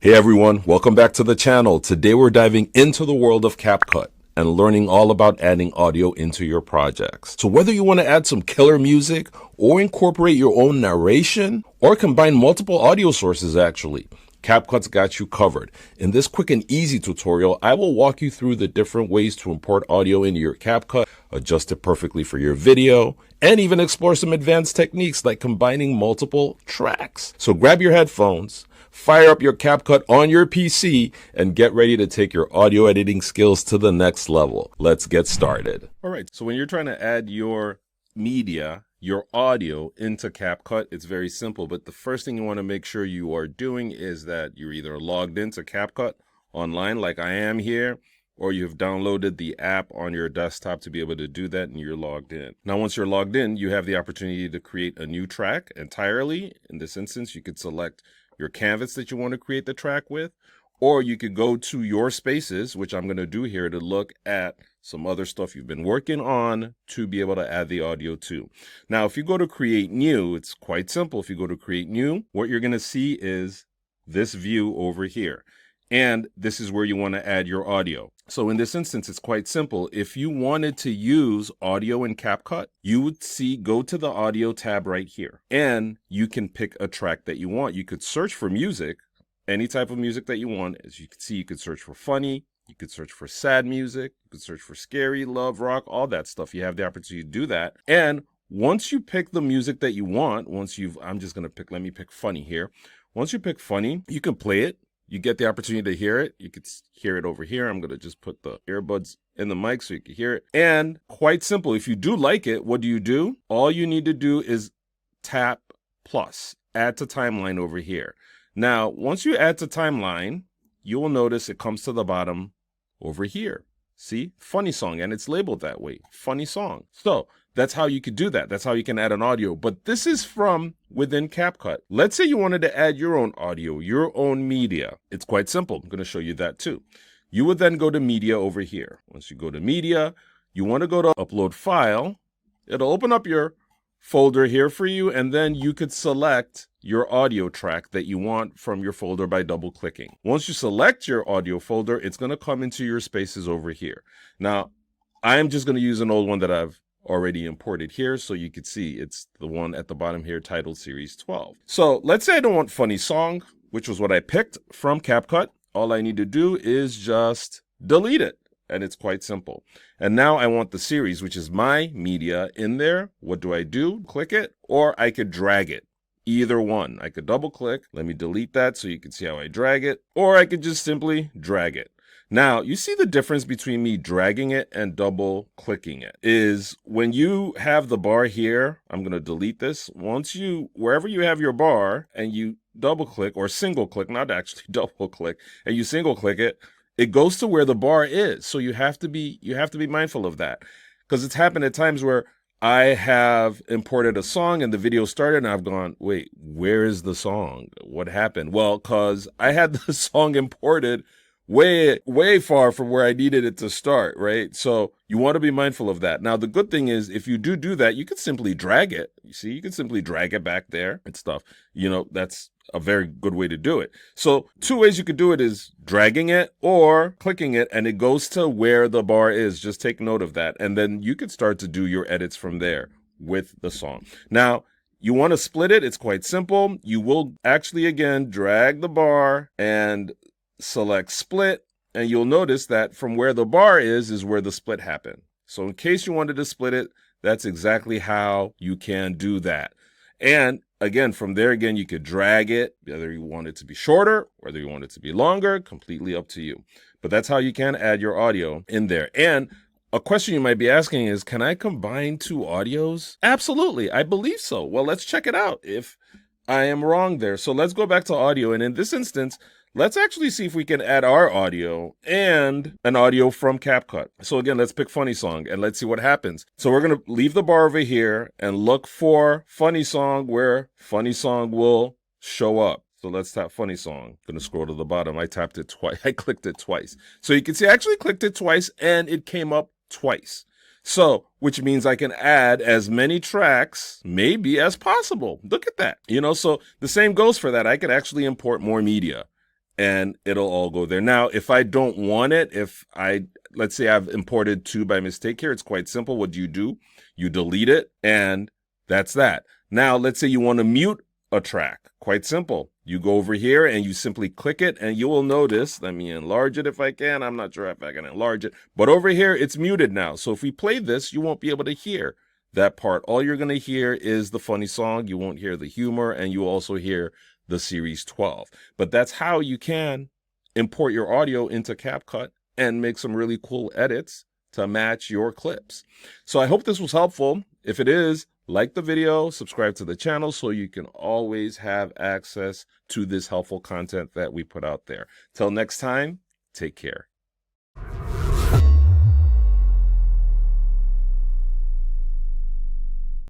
Hey everyone, welcome back to the channel. Today we're diving into the world of CapCut and learning all about adding audio into your projects. So whether you want to add some killer music or incorporate your own narration or combine multiple audio sources actually, CapCut's got you covered. In this quick and easy tutorial, I will walk you through the different ways to import audio into your CapCut, adjust it perfectly for your video, and even explore some advanced techniques like combining multiple tracks. So grab your headphones, fire up your CapCut on your PC, and get ready to take your audio editing skills to the next level. Let's get started. All right, so when you're trying to add your media, your audio into CapCut, it's very simple, but the first thing you want to make sure you are doing is that you're either logged into CapCut online like I am here, or you've downloaded the app on your desktop to be able to do that and you're logged in. Now, once you're logged in, you have the opportunity to create a new track entirely. In this instance, you could select your canvas that you want to create the track with, or you could go to your spaces, which I'm going to do here, to look at some other stuff you've been working on to be able to add the audio to. Now, if you go to create new, it's quite simple. If you go to create new, what you're going to see is this view over here. And this is where you want to add your audio. So in this instance, it's quite simple. If you wanted to use audio in CapCut, you would go to the audio tab right here, and you can pick a track that you want. You could search for music, any type of music that you want. As you can see, you could search for funny, you could search for sad music, you could search for scary, love, rock, all that stuff. You have the opportunity to do that. And once you pick the music that you want, let me pick funny here. Once you pick funny, you can play it. You get the opportunity to hear it. You could hear it over here. I'm going to just put the earbuds in the mic so you can hear it. And quite simple. If you do like it, what do? All you need to do is tap plus, add to timeline over here. Now, once you add to timeline, you will notice it comes to the bottom over here. See, funny song, and it's labeled that way, funny song. So that's how you could do that. That's how you can add an audio. But this is from within CapCut. Let's say you wanted to add your own audio, your own media. It's quite simple. I'm going to show you that too. You would then go to media over here. Once you go to media, you want to go to upload file. It'll open up your folder here for you, and then you could select your audio track that you want from your folder by double clicking. Once you select your audio folder, it's going to come into your spaces over here. Now, I'm just going to use an old one that I've already imported here, so you can see it's the one at the bottom here titled Series 12. So let's say I don't want funny song, which was what I picked from CapCut. All I need to do is just delete it, and it's quite simple. And now I want the series, which is my media, in there. What do? Click it, or I could drag it. Either one. I could double click. Let me delete that so you can see how I drag it, or I could just simply drag it. Now, you see the difference between me dragging it and double clicking it is when you have the bar here, I'm going to delete this. Wherever you have your bar and you double click or single click, not actually double click, and you single click it, it goes to where the bar is. So you have to be mindful of that, because it's happened at times where I have imported a song and the video started and I've gone, wait, where is the song? What happened? Well, because I had the song imported way far from where I needed it to start, right? So you want to be mindful of that. Now, the good thing is if you do that, you can simply drag it. You see, you can simply drag it back there and stuff. That's a very good way to do it. So 2 ways you could do it is dragging it or clicking it, and it goes to where the bar is. Just take note of that. And then you could start to do your edits from there with the song. Now, you want to split it. It's quite simple. You will actually, again, drag the bar and select split, and you'll notice that from where the bar is where the split happened. So in case you wanted to split it, that's exactly how you can do that. And again, from there, you could drag it, whether you want it to be shorter, whether you want it to be longer, completely up to you. But that's how you can add your audio in there. And a question you might be asking is, can I combine 2 audios? Absolutely, I believe so. Well, let's check it out if I am wrong there. So let's go back to audio. And in this instance, let's actually see if we can add our audio and an audio from CapCut. So again, let's pick funny song and let's see what happens. So we're going to leave the bar over here and look for funny song where funny song will show up. So let's tap funny song. I'm going to scroll to the bottom. I tapped it twice. I clicked it twice. So you can see I actually clicked it twice and it came up twice. So, which means I can add as many tracks maybe as possible. Look at that. So the same goes for that. I could actually import more media. and it'll all go there. Now, if I don't want it, let's say I've imported 2 by mistake here, it's quite simple. What do? You delete it, and that's that. Now, let's say you want to mute a track. Quite simple. You go over here and you simply click it, and you will notice, let me enlarge it if I can. I'm not sure if I can enlarge it, but over here, it's muted now. So if we play this, you won't be able to hear that part. All you're going to hear is the funny song. You won't hear the humor, and you also hear the Series 12. But that's how you can import your audio into CapCut and make some really cool edits to match your clips. So I hope this was helpful. If it is, like the video, subscribe to the channel so you can always have access to this helpful content that we put out there. Till next time, take care.